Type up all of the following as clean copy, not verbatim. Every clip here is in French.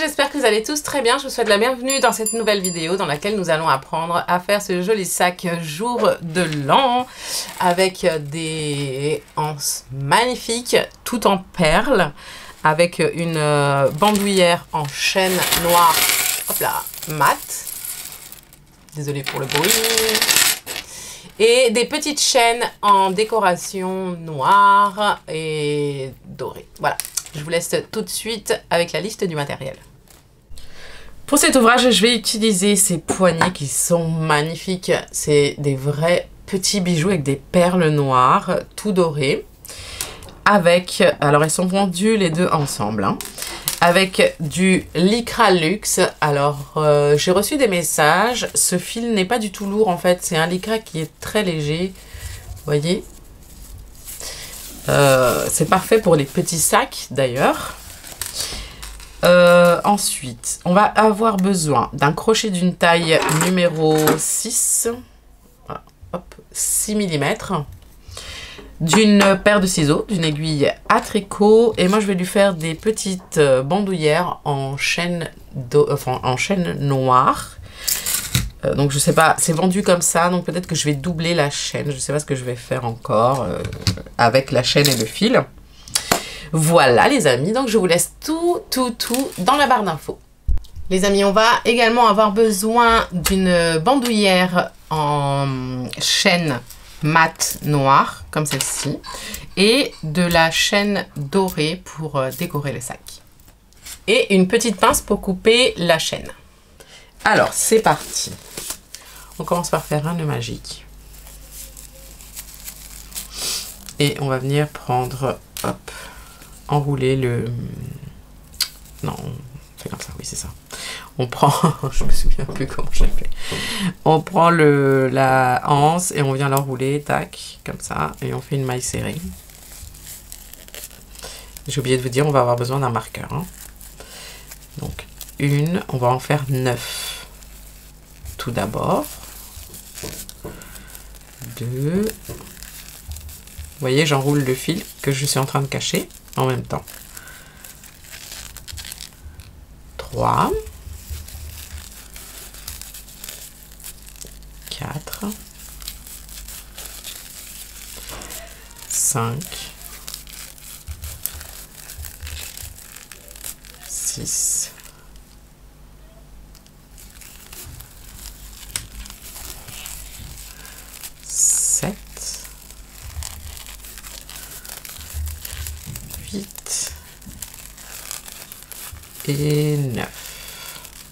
j'espère que vous allez tous très bien. Je vous souhaite la bienvenue dans cette nouvelle vidéo dans laquelle nous allons apprendre à faire ce joli sac jour de l'an avec des anses magnifiques, tout en perles, avec une bandoulière en chêne noir, hop là, mat. Désolée pour le bruit. Et des petites chaînes en décoration noire et dorée. Voilà. Je vous laisse tout de suite avec la liste du matériel. Pour cet ouvrage, je vais utiliser ces poignets qui sont magnifiques. C'est des vrais petits bijoux avec des perles noires, tout dorées. Avec, alors ils sont vendus les deux ensemble, hein, avec du Lycra Luxe. Alors, j'ai reçu des messages. Ce fil n'est pas du tout lourd en fait. C'est un Lycra qui est très léger. Vous voyez ? C'est parfait pour les petits sacs d'ailleurs. Ensuite, on va avoir besoin d'un crochet d'une taille numéro 6, voilà, hop, 6 mm, d'une paire de ciseaux, d'une aiguille à tricot, et moi je vais lui faire des petites bandoulières en chaîne, en chaîne noire. Donc je sais pas, c'est vendu comme ça, donc peut-être que je vais doubler la chaîne. Je sais pas ce que je vais faire encore avec la chaîne et le fil. Voilà les amis, donc je vous laisse tout dans la barre d'infos. Les amis, on va également avoir besoin d'une bandoulière en chaîne mat noire, comme celle-ci, et de la chaîne dorée pour décorer le sac. Et une petite pince pour couper la chaîne. Alors, c'est parti. On commence par faire un nœud magique. Et on va venir prendre, hop, enrouler le... Non, on fait comme ça, oui, c'est ça. On prend, je me souviens plus comment j'ai fait. On prend la anse et on vient l'enrouler, tac, comme ça. Et on fait une maille serrée. J'ai oublié de vous dire, on va avoir besoin d'un marqueur. Hein. Donc, on va en faire 9. Tout d'abord. 2. Vous voyez, j'enroule le fil que je suis en train de cacher en même temps. 3. 4. 5. 6. 7, 8 et 9.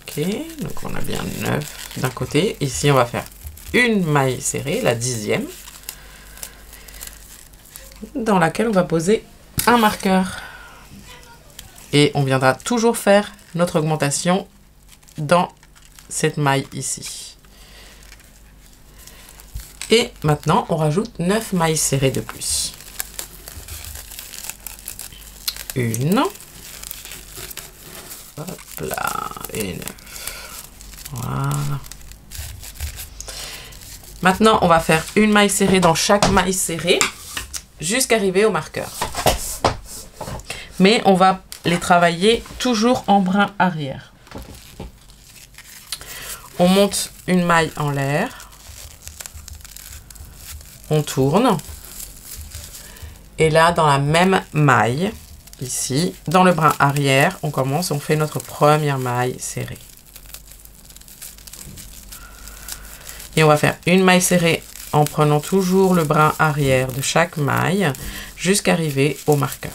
Ok, donc on a bien 9 d'un côté. Ici, on va faire une maille serrée, la 10e, dans laquelle on va poser un marqueur. Et on viendra toujours faire notre augmentation dans cette maille ici. Et maintenant, on rajoute 9 mailles serrées de plus. 1. Hop là. Et 9. Voilà. Maintenant, on va faire une maille serrée dans chaque maille serrée jusqu'à arriver au marqueur. Mais on va les travailler toujours en brin arrière. On monte une maille en l'air. On tourne. Et là, dans la même maille, ici, dans le brin arrière, on commence, on fait notre première maille serrée. Et on va faire une maille serrée en prenant toujours le brin arrière de chaque maille jusqu'à arriver au marqueur.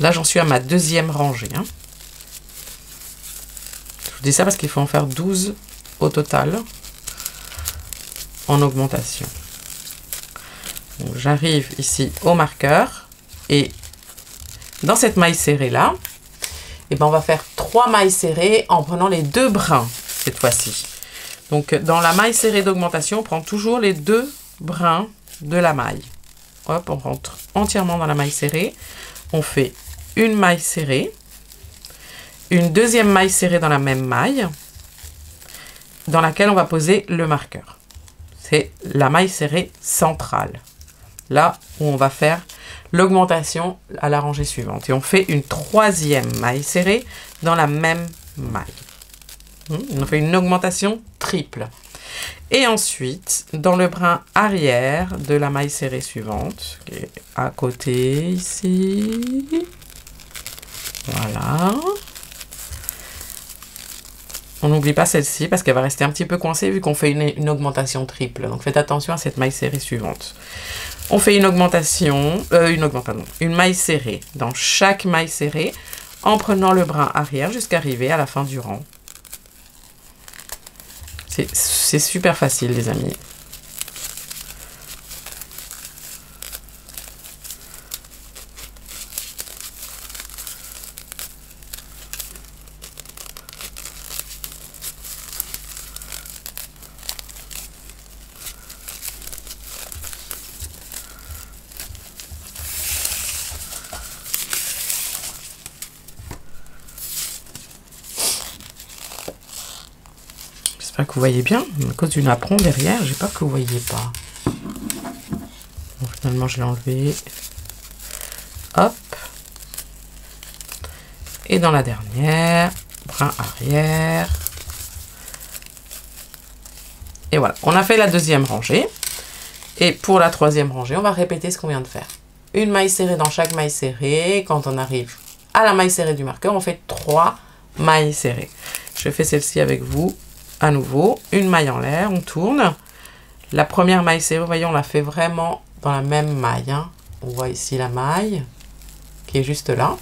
Là, j'en suis à ma 2e rangée. Hein. Je vous dis ça parce qu'il faut en faire 12 au total en augmentation. J'arrive ici au marqueur et dans cette maille serrée là, et ben on va faire 3 mailles serrées en prenant les 2 brins. cette fois-ci. Donc dans la maille serrée d'augmentation, on prend toujours les 2 brins de la maille. Hop, on rentre entièrement dans la maille serrée. On fait une maille serrée, une deuxième maille serrée dans la même maille, dans laquelle on va poser le marqueur. C'est la maille serrée centrale. Là où on va faire l'augmentation à la rangée suivante. Et on fait une 3e maille serrée dans la même maille. On fait une augmentation triple. Et ensuite, dans le brin arrière de la maille serrée suivante, qui est à côté ici. Voilà. On n'oublie pas celle-ci parce qu'elle va rester un petit peu coincée vu qu'on fait une augmentation triple. Donc faites attention à cette maille serrée suivante. On fait une maille serrée dans chaque maille serrée en prenant le brin arrière jusqu'à arriver à la fin du rang. C'est super facile les amis. J'espère que vous voyez bien. À cause du napperon derrière, j'ai peur que vous voyez pas. Bon, finalement, je l'ai enlevé. Hop. Et dans la dernière, brin arrière. Et voilà, on a fait la 2e rangée. Et pour la 3e rangée, on va répéter ce qu'on vient de faire. Une maille serrée dans chaque maille serrée. Quand on arrive à la maille serrée du marqueur, on fait 3 mailles serrées. Je fais celle-ci avec vous. À nouveau, une maille en l'air, on tourne. La première maille serrée, vous voyez, on la fait vraiment dans la même maille. Hein. On voit ici la maille qui est juste là.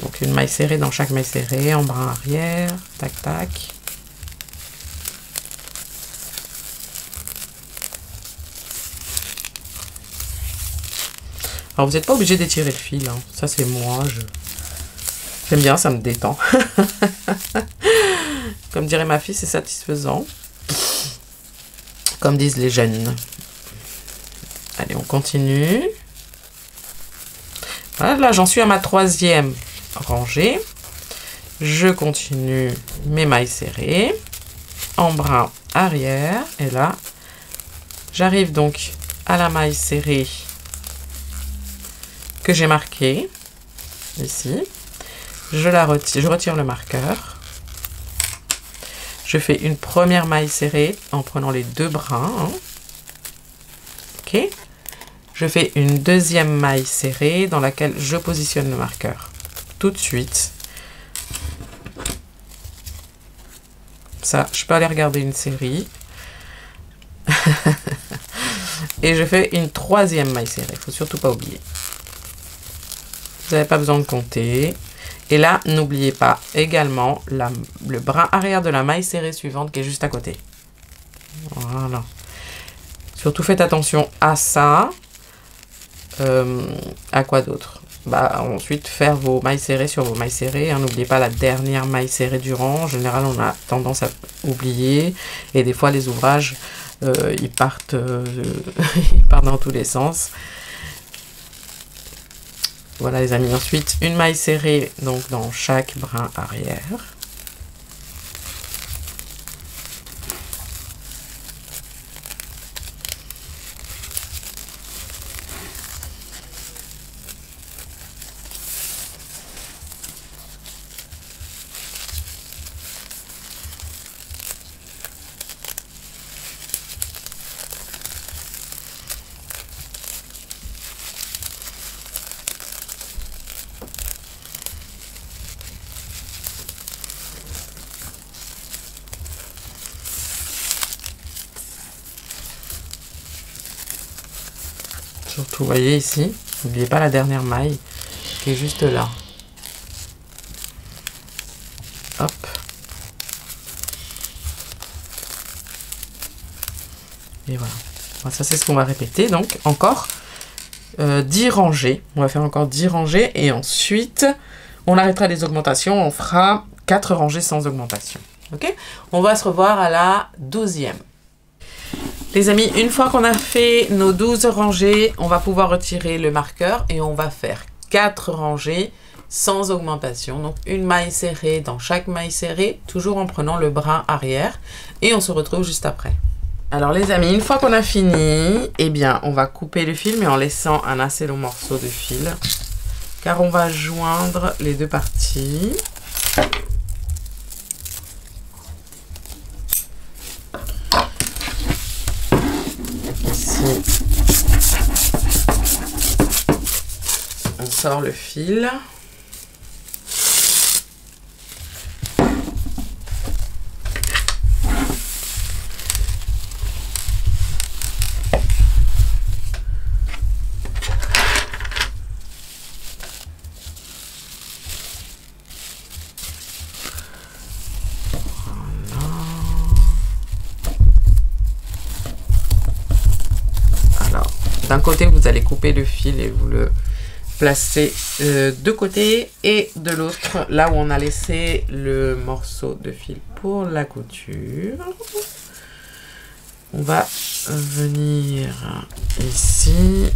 Donc une maille serrée dans chaque maille serrée, en brin arrière, tac tac. Alors vous n'êtes pas obligé d'étirer le fil, hein. Ça c'est moi, j'aime bien, ça me détend. Comme dirait ma fille, c'est satisfaisant. Comme disent les jeunes. Allez, on continue. Voilà, là j'en suis à ma 3e rangée. Je continue mes mailles serrées. En brin arrière. Et là, j'arrive donc à la maille serrée que j'ai marquée. Ici. Je retire le marqueur. Je fais une première maille serrée en prenant les 2 brins. Hein. Ok. Je fais une 2e maille serrée dans laquelle je positionne le marqueur. Tout de suite. Ça, je peux aller regarder une série. Et je fais une 3e maille serrée. Il ne faut surtout pas oublier. Vous n'avez pas besoin de compter. Et là, n'oubliez pas également le brin arrière de la maille serrée suivante qui est juste à côté. Voilà. Surtout faites attention à ça. À quoi d'autre? Bah, ensuite, faire vos mailles serrées sur vos mailles serrées. Hein. N'oubliez pas la dernière maille serrée du rang. En général, on a tendance à oublier. Et des fois, les ouvrages, ils partent dans tous les sens. Voilà les amis, ensuite une maille serrée donc dans chaque brin arrière. Surtout, vous voyez ici, n'oubliez pas la dernière maille qui est juste là. Hop. Et voilà. Ça, c'est ce qu'on va répéter. Donc, encore 10 rangées. On va faire encore 10 rangées et ensuite on arrêtera les augmentations. On fera 4 rangées sans augmentation. Ok? On va se revoir à la 12e. Les amis, une fois qu'on a fait nos 12 rangées, on va pouvoir retirer le marqueur et on va faire 4 rangées sans augmentation. Donc une maille serrée dans chaque maille serrée, toujours en prenant le brin arrière. Et on se retrouve juste après. Alors les amis, une fois qu'on a fini, eh bien on va couper le fil mais en laissant un assez long morceau de fil. Car on va joindre les deux parties. Ici, on sort le fil. D'un côté, vous allez couper le fil et vous le placez de côté et de l'autre, là où on a laissé le morceau de fil pour la couture. On va venir ici,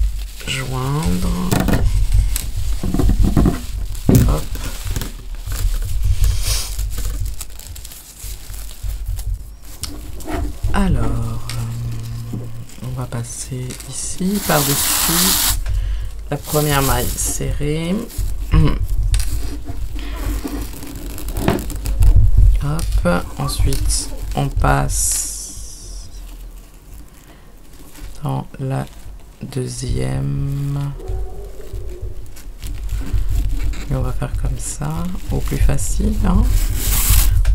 joindre. Hop. Alors... on va passer ici par-dessus la première maille serrée. Hop, ensuite on passe dans la deuxième. Et on va faire comme ça, au plus facile. Hein.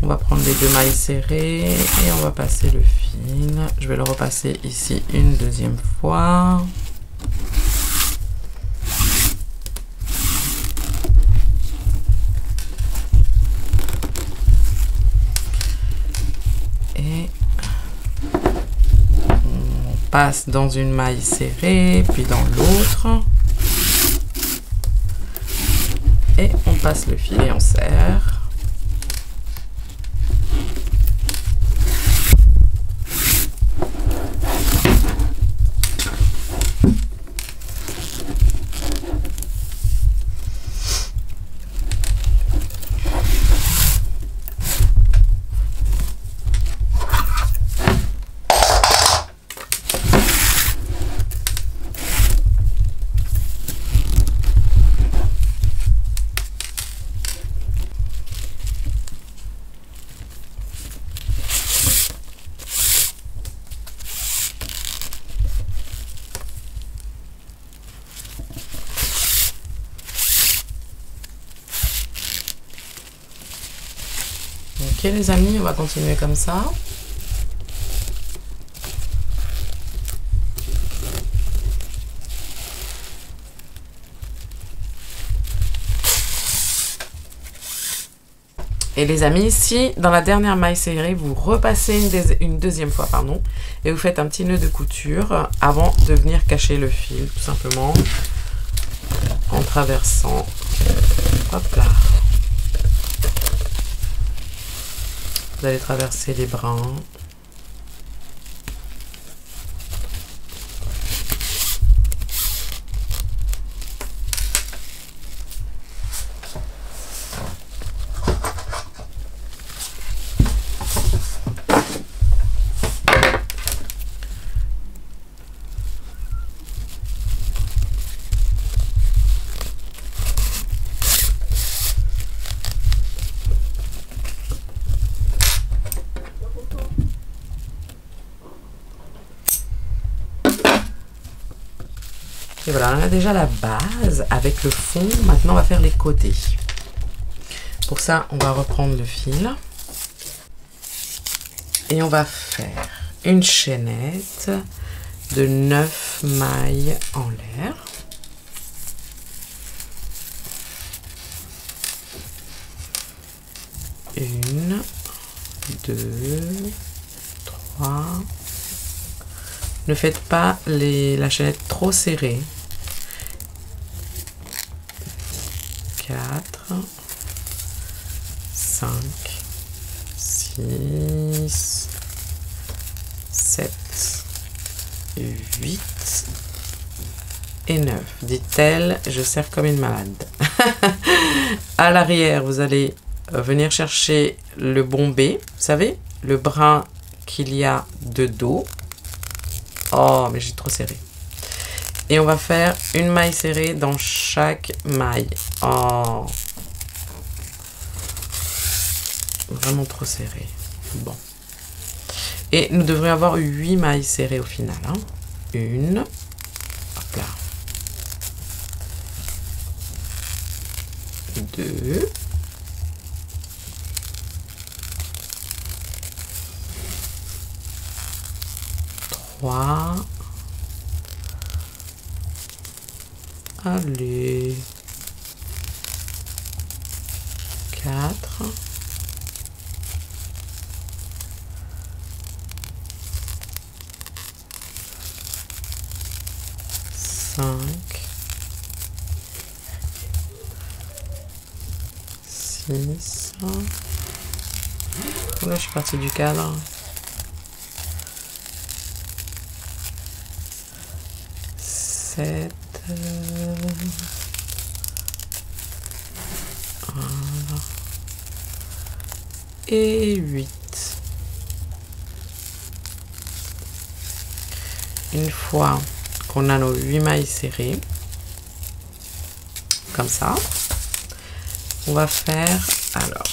On va prendre les deux mailles serrées et on va passer le fil. Je vais le repasser ici une deuxième fois. Et on passe dans une maille serrée, puis dans l'autre. Et on passe le fil et on serre. Ok les amis, on va continuer comme ça. Et les amis, ici, dans la dernière maille serrée, vous repassez une deuxième fois, pardon, et vous faites un petit nœud de couture avant de venir cacher le fil, tout simplement, en traversant. Hop là. Vous allez traverser les brins. Et voilà, on a déjà la base avec le fond. Maintenant, on va faire les côtés. Pour ça, on va reprendre le fil. Et on va faire une chaînette de 9 mailles en l'air. Une, deux, trois. Ne faites pas la chaînette trop serrée. 4, 5, 6, 7, 8 et 9. Dit-elle, je serre comme une malade. À l'arrière, vous allez venir chercher le bombé, vous savez, le brin qu'il y a de dos. Oh, mais j'ai trop serré. Et on va faire une maille serrée dans chaque maille. Oh, vraiment trop serré. Bon. Et nous devrions avoir 8 mailles serrées au final. Hein. Une. Hop là. 2. 3. Allez. 4. 5. 6. Oh là, je suis partie du cadre. 7. Et 8. Une fois qu'on a nos 8 mailles serrées, comme ça, on va faire alors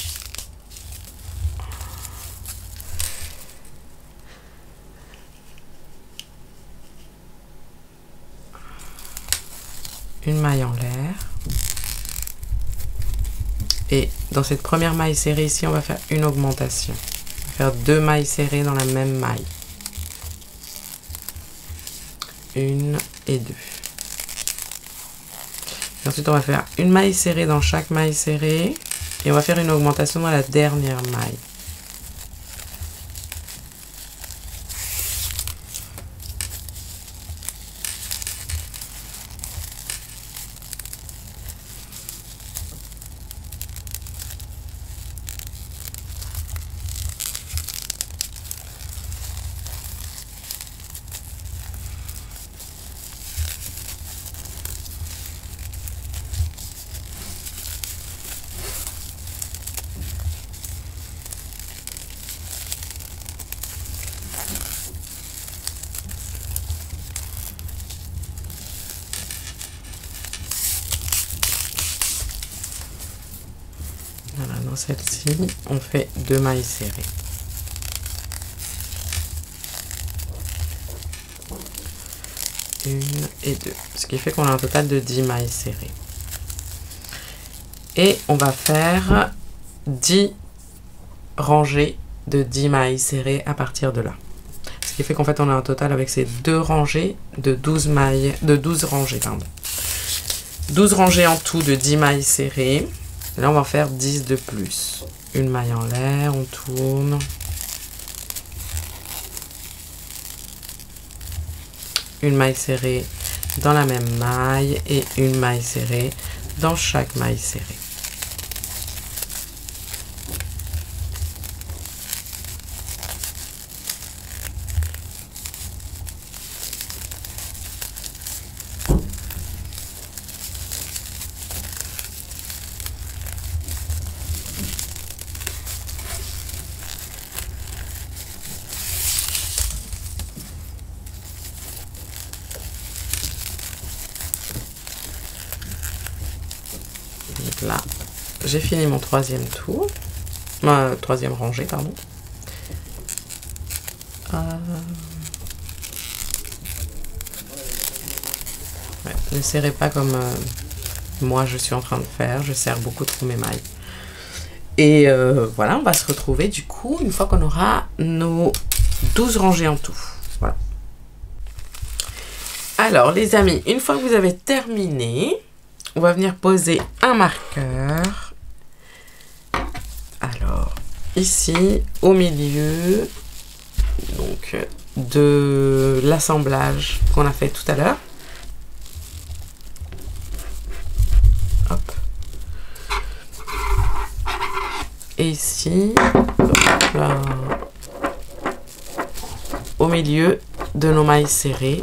une maille en l'air. Et dans cette première maille serrée ici, on va faire une augmentation. On va faire 2 mailles serrées dans la même maille. 1 et 2. Et ensuite, on va faire une maille serrée dans chaque maille serrée. Et on va faire une augmentation dans la dernière maille. Voilà, dans celle-ci, on fait 2 mailles serrées. Une et 2. Ce qui fait qu'on a un total de 10 mailles serrées. Et on va faire 10 rangées de 10 mailles serrées à partir de là. Ce qui fait qu'en fait, on a un total avec ces 2 rangées de 12 mailles, de 12 rangées, pardon. 12 rangées en tout de 10 mailles serrées. Là, on va en faire 10 de plus. Une maille en l'air, on tourne. Une maille serrée dans la même maille et une maille serrée dans chaque maille serrée. Là, j'ai fini mon 3e tour, ma 3e rangée, pardon. Ouais, ne serrez pas comme moi je suis en train de faire, je serre beaucoup trop mes mailles. Et voilà, on va se retrouver du coup une fois qu'on aura nos 12 rangées en tout. Voilà. Alors les amis, une fois que vous avez terminé, on va venir poser un marqueur. Alors, ici, au milieu, donc, de l'assemblage qu'on a fait tout à l'heure. Hop. Et ici, là, au milieu de nos mailles serrées.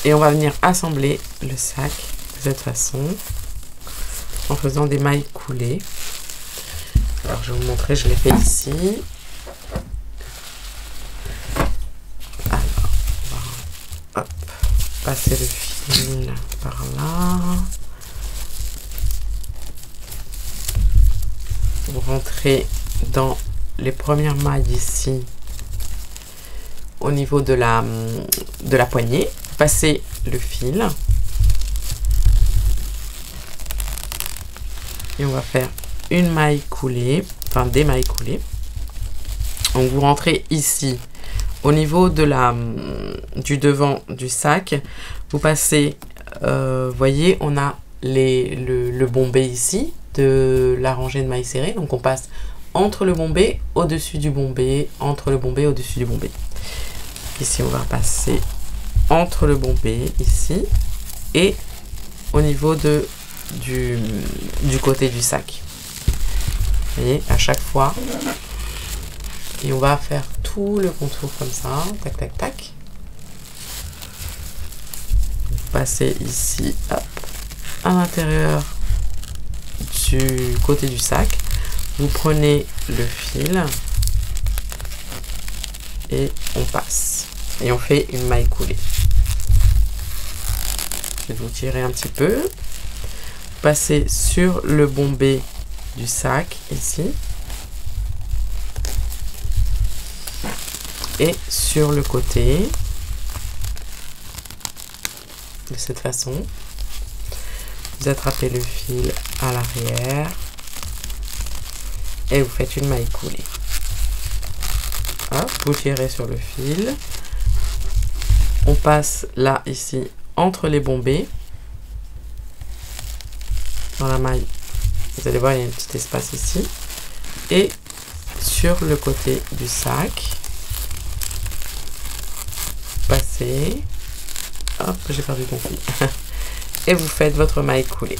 Et on va venir assembler le sac de cette façon, en faisant des mailles coulées. Alors je vais vous montrer, je l'ai fait ici. Alors, on va hop, passer le fil par là. Vous rentrez dans les premières mailles ici, au niveau de la poignée. Passez le fil. Et on va faire une maille coulée, enfin des mailles coulées. Donc vous rentrez ici, au niveau de du devant du sac. Vous passez, voyez, on a le bombé ici, de la rangée de mailles serrées. Donc on passe entre le bombé, au-dessus du bombé, entre le bombé, au-dessus du bombé. Ici on va passer entre le bombé ici et au niveau du côté du sac. Vous voyez, à chaque fois. Et on va faire tout le contour comme ça. Tac, tac, tac. Vous passez ici, hop, à l'intérieur du côté du sac. Vous prenez le fil et on passe. Et on fait une maille coulée. Je vais vous tirer un petit peu. Passez sur le bombé du sac ici. Et sur le côté. De cette façon. Vous attrapez le fil à l'arrière. Et vous faites une maille coulée. Hop, vous tirez sur le fil. On passe là, ici, entre les bombés. Dans la maille, vous allez voir, il y a un petit espace ici. Et sur le côté du sac, passez. Hop, j'ai perdu mon fil. Et vous faites votre maille coulée.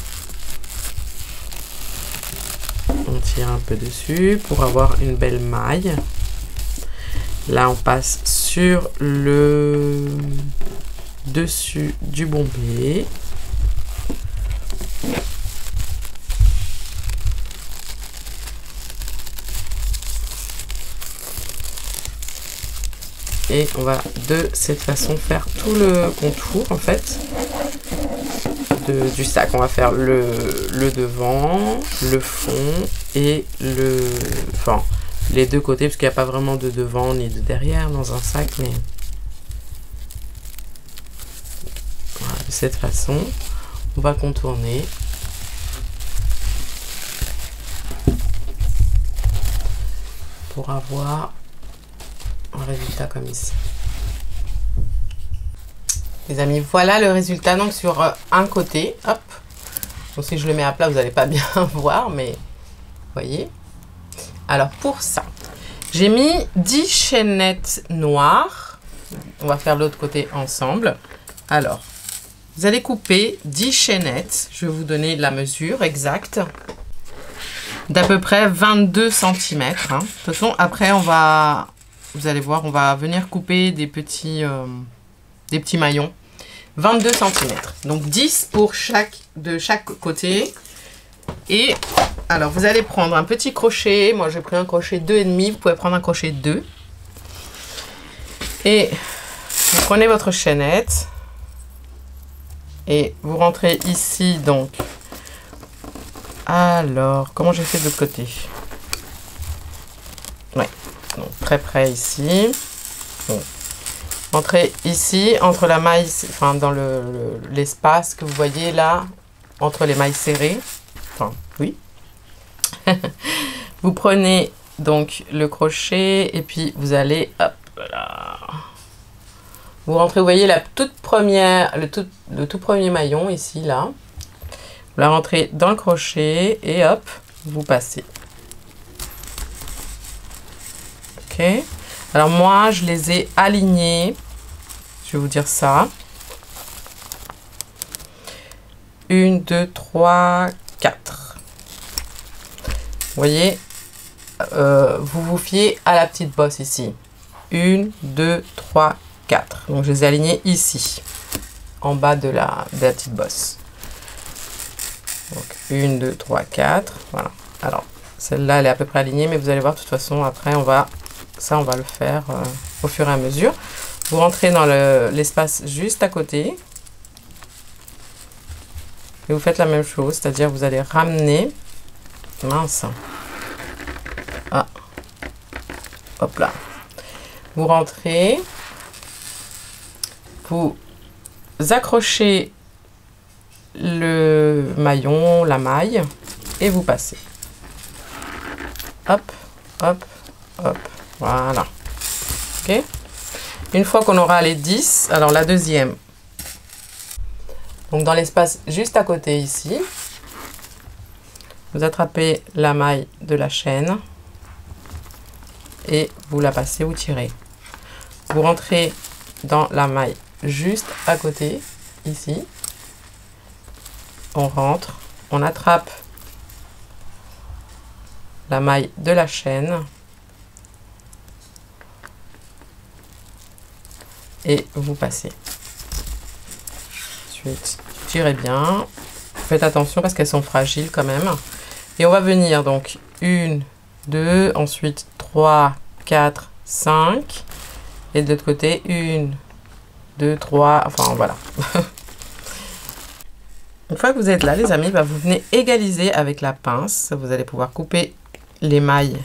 On tire un peu dessus pour avoir une belle maille. Là, on passe sur le dessus du bombé. Et on va de cette façon faire tout le contour en fait du sac. On va faire le devant, le fond et les deux côtés, parce qu'il n'y a pas vraiment de devant ni de derrière dans un sac, mais voilà, de cette façon, on va contourner pour avoir un résultat comme ici. Les amis, voilà le résultat donc sur un côté. Hop. Donc si je le mets à plat, vous n'allez pas bien voir, mais vous voyez. Alors pour ça, j'ai mis 10 chaînettes noires. On va faire l'autre côté ensemble. Alors, vous allez couper 10 chaînettes. Je vais vous donner la mesure exacte. D'à peu près 22 cm. Hein. De toute façon, après, vous allez voir, on va venir couper des petits maillons. 22 cm. Donc 10 pour de chaque côté. Et alors, vous allez prendre un petit crochet. Moi, j'ai pris un crochet 2,5. Vous pouvez prendre un crochet 2. Et vous prenez votre chaînette. Et vous rentrez ici, donc. Alors, comment j'ai fait de l'autre côté? Ouais, donc très près ici. Bon. Entrez ici, entre la maille, enfin dans l'espace que vous voyez là, entre les mailles serrées. Enfin, oui. Vous prenez donc le crochet et puis vous allez, hop là. Vous rentrez, vous voyez la toute première, le tout premier maillon ici, là. Vous la rentrez dans le crochet et hop, vous passez. Ok. Alors moi, je les ai alignés. Je vais vous dire ça. 1, 2, 3, 4. Vous voyez, vous vous fiez à la petite bosse ici. 1, 2, 3, 4. Donc je les ai alignés ici, en bas de la petite bosse. Donc 1, 2, 3, 4. Voilà. Alors, celle-là, elle est à peu près alignée, mais vous allez voir, de toute façon, après, on va le faire au fur et à mesure. Vous rentrez dans l'espace juste à côté. Et vous faites la même chose, c'est-à-dire vous allez ramener... Mince. Ah. Hop là. Vous rentrez. Vous accrochez le maillon, la maille, et vous passez. Hop, hop, hop. Voilà. Ok. Une fois qu'on aura les 10, alors la deuxième. Donc dans l'espace juste à côté ici, vous attrapez la maille de la chaîne et vous la passez ou tirez. Vous rentrez dans la maille juste à côté ici. On rentre, on attrape la maille de la chaîne et vous passez. Ensuite, tirez bien. Faites attention parce qu'elles sont fragiles quand même. Et on va venir donc 1, 2, ensuite 3, 4, 5. Et de l'autre côté, 1, 2, 3, enfin voilà. Une fois que vous êtes là, les amis, bah, vous venez égaliser avec la pince. Vous allez pouvoir couper les mailles.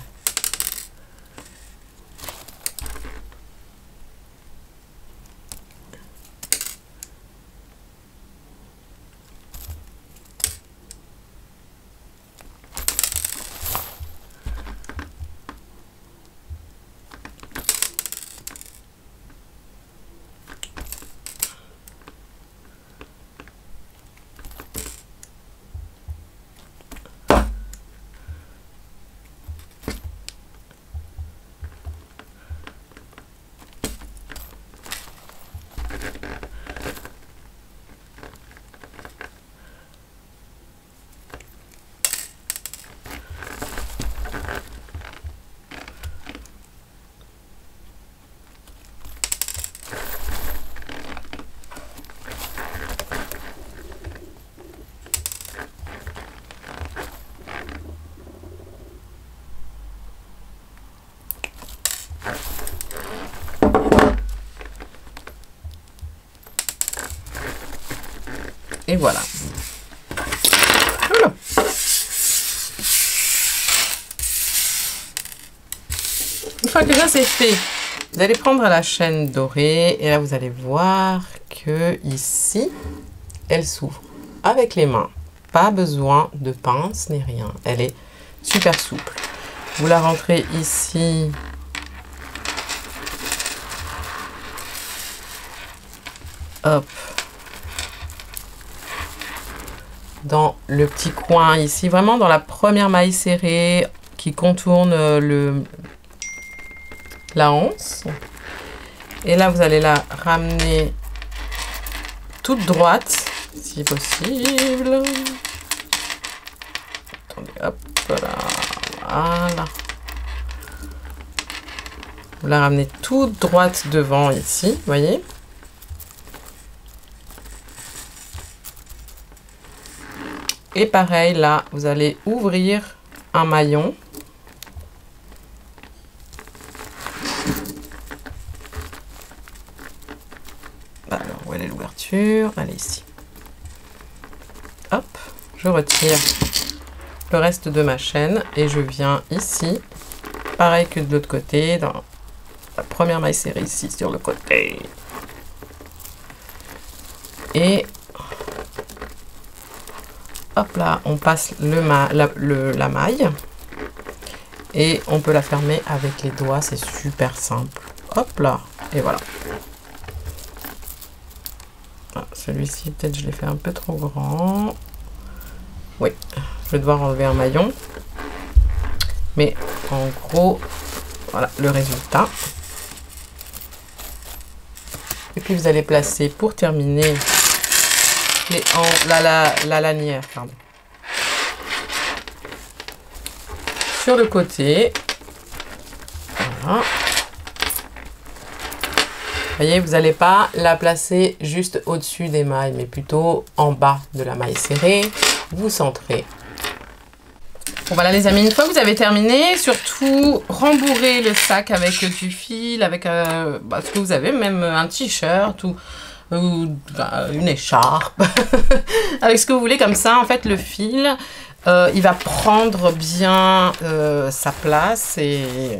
Et voilà. Voilà. Une fois que ça c'est fait, vous allez prendre la chaîne dorée et là vous allez voir que ici, elle s'ouvre avec les mains. Pas besoin de pince ni rien. Elle est super souple. Vous la rentrez ici. Hop. Dans le petit coin ici, vraiment dans la première maille serrée qui contourne la anse. Et là, vous allez la ramener toute droite, si possible. Attendez, hop là, voilà. Vous la ramenez toute droite devant ici, vous voyez. Et pareil, là, vous allez ouvrir un maillon. Alors, où est l'ouverture? Elle est ici. Hop, je retire le reste de ma chaîne et je viens ici. Pareil que de l'autre côté, dans la première maille serrée ici sur le côté. Et hop là, on passe la maille et on peut la fermer avec les doigts, c'est super simple. Hop là, et voilà. Ah, celui-ci, peut-être je l'ai fait un peu trop grand. Oui, je vais devoir enlever un maillon. Mais en gros, voilà le résultat. Et puis vous allez placer pour terminer la lanière, pardon. Sur le côté. Voilà. Vous voyez, vous n'allez pas la placer juste au-dessus des mailles, mais plutôt en bas de la maille serrée. Vous centrez. Bon, voilà les amis, une fois que vous avez terminé, surtout rembourrez le sac avec du fil, avec ce que vous avez, même un t-shirt ou une écharpe, avec ce que vous voulez, comme ça, en fait, le fil, il va prendre bien sa place et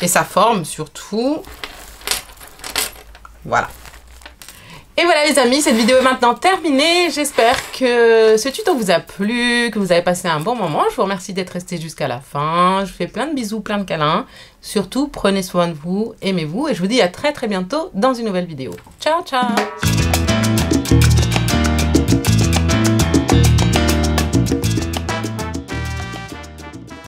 sa forme surtout. Voilà. Et voilà les amis, cette vidéo est maintenant terminée. J'espère que ce tuto vous a plu, que vous avez passé un bon moment. Je vous remercie d'être resté jusqu'à la fin. Je vous fais plein de bisous, plein de câlins. Surtout, prenez soin de vous, aimez-vous. Et je vous dis à très bientôt dans une nouvelle vidéo. Ciao, ciao!